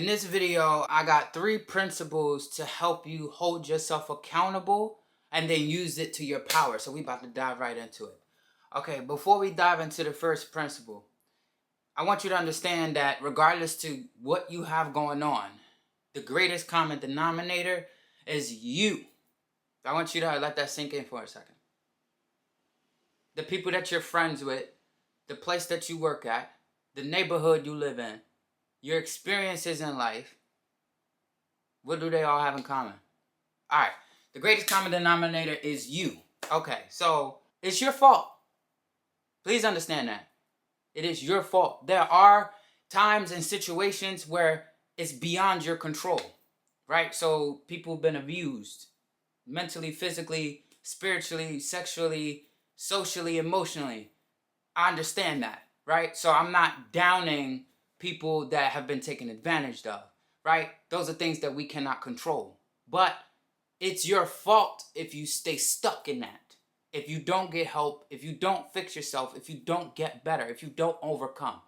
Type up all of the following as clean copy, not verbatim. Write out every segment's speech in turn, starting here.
In this video, I got 3 principles to help you hold yourself accountable and then use it to your power. So we about to dive right into it. Okay, before we dive into the first principle, I want you to understand that regardless to what you have going on, the greatest common denominator is you. I want you to let that sink in for a second. The people that you're friends with, the place that you work at, the neighborhood you live in, your experiences in life, what do they all have in common? All right, the greatest common denominator is you. Okay, so it's your fault. Please understand that. It is your fault. There are times and situations where it's beyond your control, right? So people have been abused mentally, physically, spiritually, sexually, socially, emotionally. I understand that, right? So I'm not downing people that have been taken advantage of, right? Those are things that we cannot control. But it's your fault if you stay stuck in that. If you don't get help, if you don't fix yourself, if you don't get better, if you don't overcome.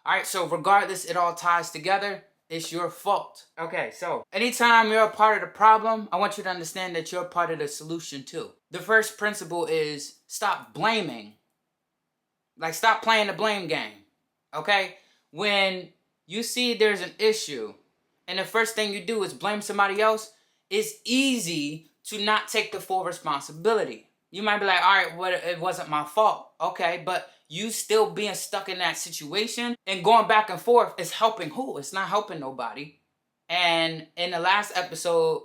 All right, so regardless, it all ties together. It's your fault. Okay, so anytime you're a part of the problem, I want you to understand that you're a part of the solution too. The first principle is stop blaming. Like, stop playing the blame game, okay? When you see there's an issue and the first thing you do is blame somebody else, it's easy to not take the full responsibility. You might be like, all right, well, it wasn't my fault. Okay, but you still being stuck in that situation and going back and forth is helping who? It's not helping nobody. And in the last episode,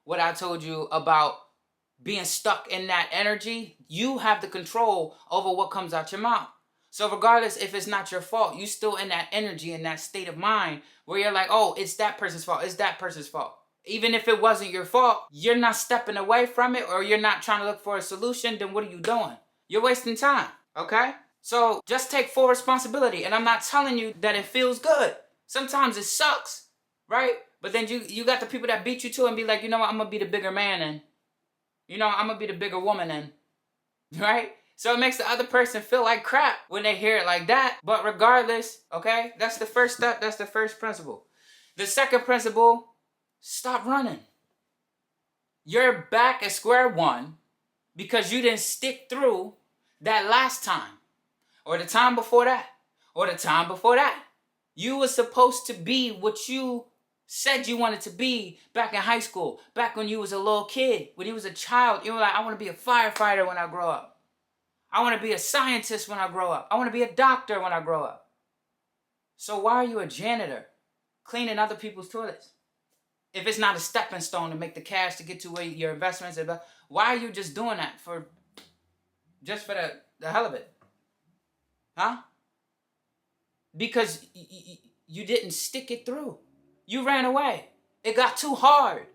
what I told you about being stuck in that energy, you have the control over what comes out your mouth. So regardless if it's not your fault, you still in that energy, in that state of mind where you're like, oh, it's that person's fault. It's that person's fault. Even if it wasn't your fault, you're not stepping away from it or you're not trying to look for a solution, then what are you doing? You're wasting time, okay? So just take full responsibility. And I'm not telling you that it feels good. Sometimes it sucks, right? But then you got the people that beat you to and be like, you know what, I'm going to be the bigger man and I'm going to be the bigger woman and, right? So it makes the other person feel like crap when they hear it like that. But regardless, okay, that's the first step. That's the first principle. The second principle, stop running. You're back at square one because you didn't stick through that last time or the time before that or the time before that. You were supposed to be what you said you wanted to be back in high school, back when you was a little kid, when you was a child. You were like, I want to be a firefighter when I grow up. I want to be a scientist when I grow up. I want to be a doctor when I grow up. So why are you a janitor cleaning other people's toilets? If it's not a stepping stone to make the cash to get to where your investments are, why are you just doing that for the hell of it? Huh? Because you didn't stick it through. You ran away. It got too hard,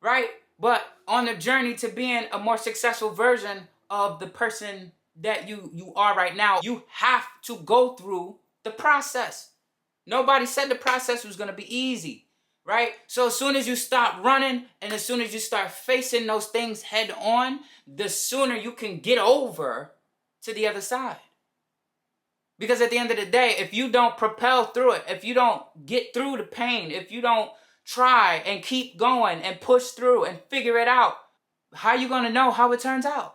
right? But on the journey to being a more successful version of the person that you are right now, you have to go through the process. Nobody said the process was going to be easy, right? So as soon as you stop running and as soon as you start facing those things head on, the sooner you can get over to the other side. Because at the end of the day, if you don't propel through it, if you don't get through the pain, if you don't try and keep going and push through and figure it out, how are you going to know how it turns out?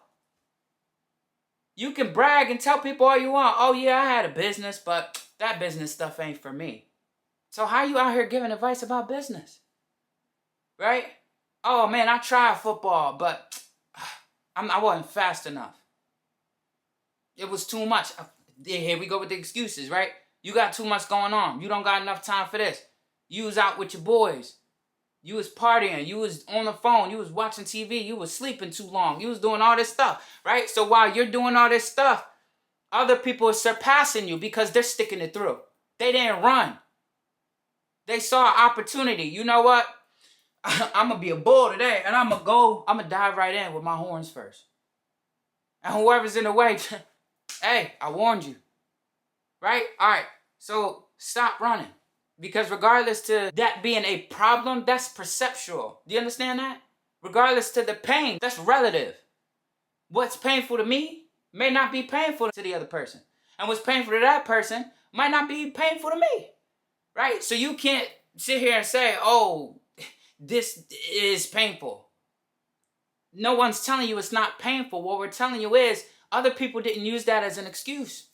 You can brag and tell people all you want. Oh yeah, I had a business, but that business stuff ain't for me. So how are you out here giving advice about business? Right? Oh man, I tried football, but I wasn't fast enough. It was too much. Here we go with the excuses, right? You got too much going on. You don't got enough time for this. You was out with your boys. You was partying. You was on the phone. You was watching TV. You was sleeping too long. You was doing all this stuff, right? So while you're doing all this stuff, other people are surpassing you because they're sticking it through. They didn't run. They saw an opportunity. You know what? I'm going to be a bull today, and I'm going to dive right in with my horns first. And whoever's in the way, hey, I warned you. Right? All right. So stop running. Because regardless to that being a problem, that's perceptual. Do you understand that? Regardless to the pain, that's relative. What's painful to me may not be painful to the other person. And what's painful to that person might not be painful to me. Right? So you can't sit here and say, oh, this is painful. No one's telling you it's not painful. What we're telling you is other people didn't use that as an excuse.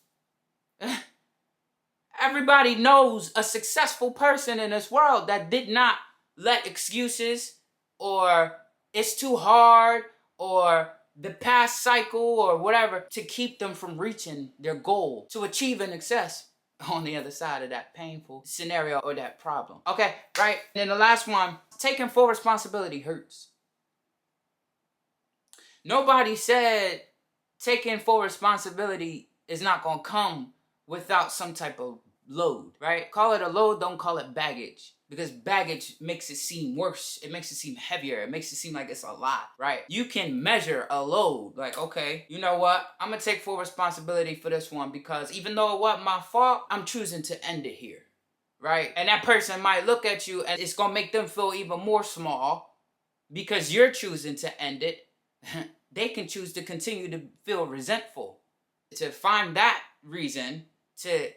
Everybody knows a successful person in this world that did not let excuses or it's too hard or the past cycle or whatever to keep them from reaching their goal, to achieve an success on the other side of that painful scenario or that problem. Okay, right? And then the last one, taking full responsibility hurts. Nobody said taking full responsibility is not going to come without some type of load, right? Call it a load, don't call it baggage. Because baggage makes it seem worse. It makes it seem heavier. It makes it seem like it's a lot, right? You can measure a load. Like, okay, you know what? I'm going to take full responsibility for this one because even though it wasn't my fault, I'm choosing to end it here, right? And that person might look at you and it's going to make them feel even more small because you're choosing to end it. They can choose to continue to feel resentful, to find that reason to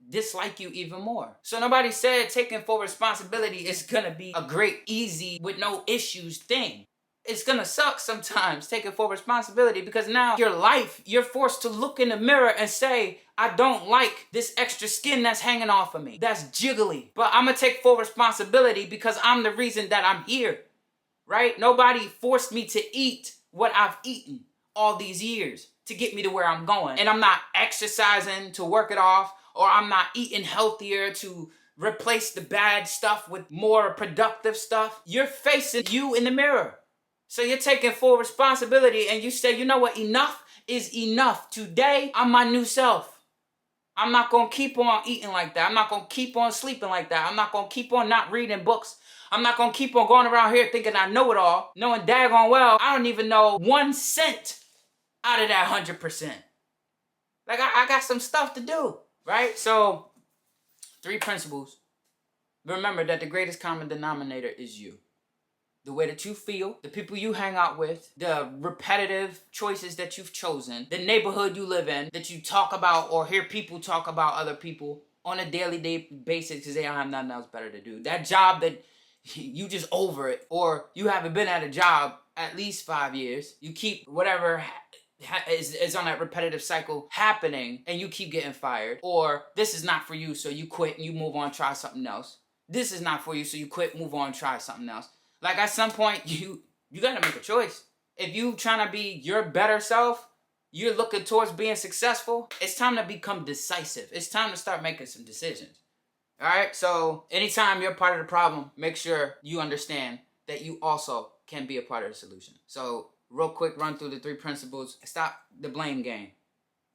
dislike you even more. So nobody said taking full responsibility is gonna be a great, easy, with no issues thing. It's gonna suck sometimes taking full responsibility because now your life, you're forced to look in the mirror and say, I don't like this extra skin that's hanging off of me. That's jiggly. But I'm gonna take full responsibility because I'm the reason that I'm here, right? Nobody forced me to eat what I've eaten all these years to get me to where I'm going. And I'm not exercising to work it off, or I'm not eating healthier to replace the bad stuff with more productive stuff. You're facing you in the mirror. So you're taking full responsibility and you say, you know what, enough is enough. Today, I'm my new self. I'm not going to keep on eating like that. I'm not going to keep on sleeping like that. I'm not going to keep on not reading books. I'm not going to keep on going around here thinking I know it all, knowing daggone well I don't even know 1 cent out of that 100%. Like, I got some stuff to do, right? So, 3 principles. Remember that the greatest common denominator is you. The way that you feel, the people you hang out with, the repetitive choices that you've chosen, the neighborhood you live in, that you talk about or hear people talk about other people on a daily basis because they don't have nothing else better to do. That job that you just over it, or you haven't been at a job at least 5 years. You keep whatever is on that repetitive cycle happening and you keep getting fired. Or this is not for you, so you quit and you move on, try something else. This is not for you, so you quit, move on, try something else. Like at some point, you gotta make a choice. If you trying to be your better self, you're looking towards being successful, it's time to become decisive. It's time to start making some decisions. All right, so anytime you're part of the problem, make sure you understand that you also can be a part of the solution. So real quick run through the 3 principles. Stop the blame game.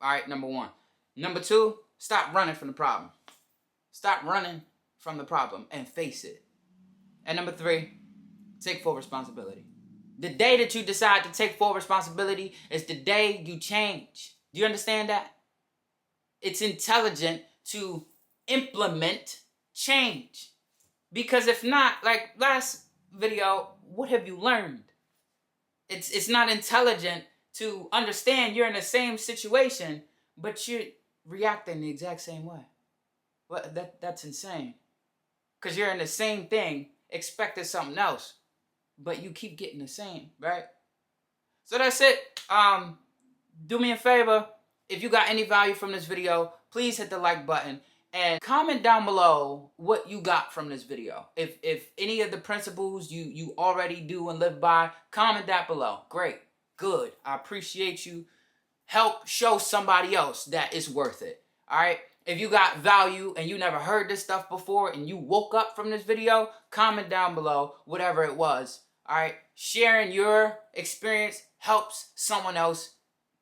All right, number 1. Number 2, stop running from the problem. Stop running from the problem and face it. And number 3, take full responsibility. The day that you decide to take full responsibility is the day you change. Do you understand that? It's intelligent to implement change. Because if not, like last video, what have you learned? It's not intelligent to understand you're in the same situation, but you're reacting the exact same way. Well, that's insane. Because you're in the same thing, expecting something else, but you keep getting the same, right? So that's it. Do me a favor. If you got any value from this video, please hit the like button and comment down below what you got from this video. If any of the principles you already do and live by, comment that below. Great. Good. I appreciate you. Help show somebody else that it's worth it. All right? If you got value and you never heard this stuff before and you woke up from this video, comment down below whatever it was. All right? Sharing your experience helps someone else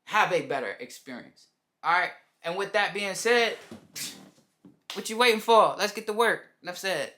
have a better experience. All right? And with that being said, what you waiting for? Let's get to work. Enough said.